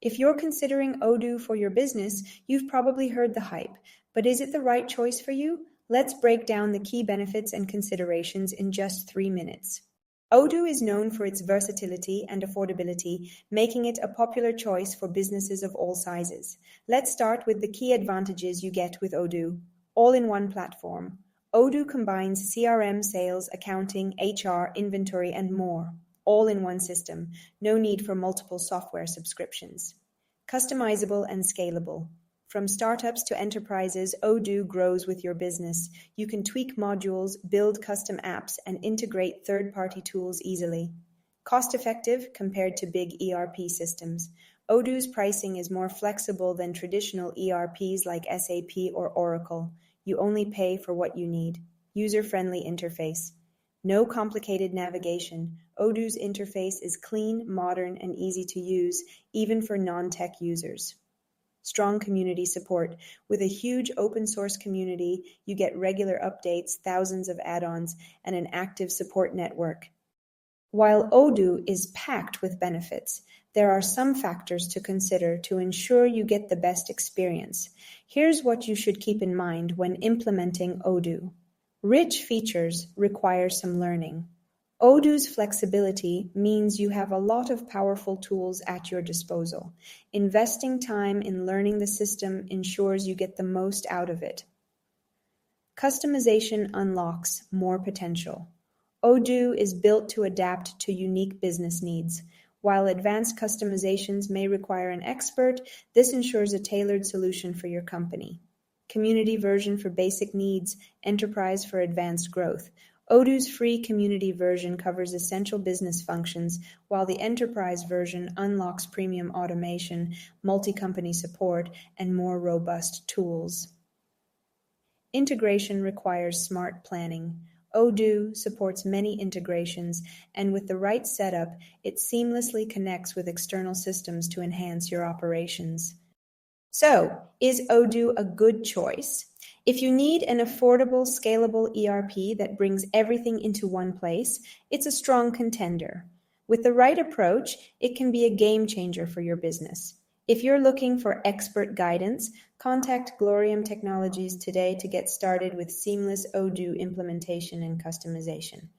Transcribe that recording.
If you're considering Odoo for your business, you've probably heard the hype, but is it the right choice for you? Let's break down the key benefits and considerations in just 3 minutes. Odoo is known for its versatility and affordability, making it a popular choice for businesses of all sizes. Let's start with the key advantages you get with Odoo. All-in-one platform. Odoo combines CRM, sales, accounting, HR, inventory, and more, all in one system. No need for multiple software subscriptions. Customizable and scalable. From startups to enterprises, Odoo grows with your business. You can tweak modules, build custom apps, and integrate third-party tools easily. Cost-effective compared to big ERP systems. Odoo's pricing is more flexible than traditional ERPs like SAP or Oracle. You only pay for what you need. User-friendly interface. No complicated navigation. Odoo's interface is clean, modern, and easy to use, even for non-tech users. Strong community support. With a huge open source community, you get regular updates, thousands of add-ons, and an active support network. While Odoo is packed with benefits, there are some factors to consider to ensure you get the best experience. Here's what you should keep in mind when implementing Odoo. Rich features require some learning. Odoo's flexibility means you have a lot of powerful tools at your disposal. Investing time in learning the system ensures you get the most out of it. Customization unlocks more potential. Odoo is built to adapt to unique business needs. While advanced customizations may require an expert, this ensures a tailored solution for your company. Community version for basic needs, enterprise for advanced growth. Odoo's free community version covers essential business functions, while the enterprise version unlocks premium automation, multi-company support, and more robust tools. Integration requires smart planning. Odoo supports many integrations, and with the right setup, it seamlessly connects with external systems to enhance your operations. So, is Odoo a good choice? If you need an affordable, scalable ERP that brings everything into one place, it's a strong contender. With the right approach, it can be a game changer for your business. If you're looking for expert guidance, contact Glorium Technologies today to get started with seamless Odoo implementation and customization.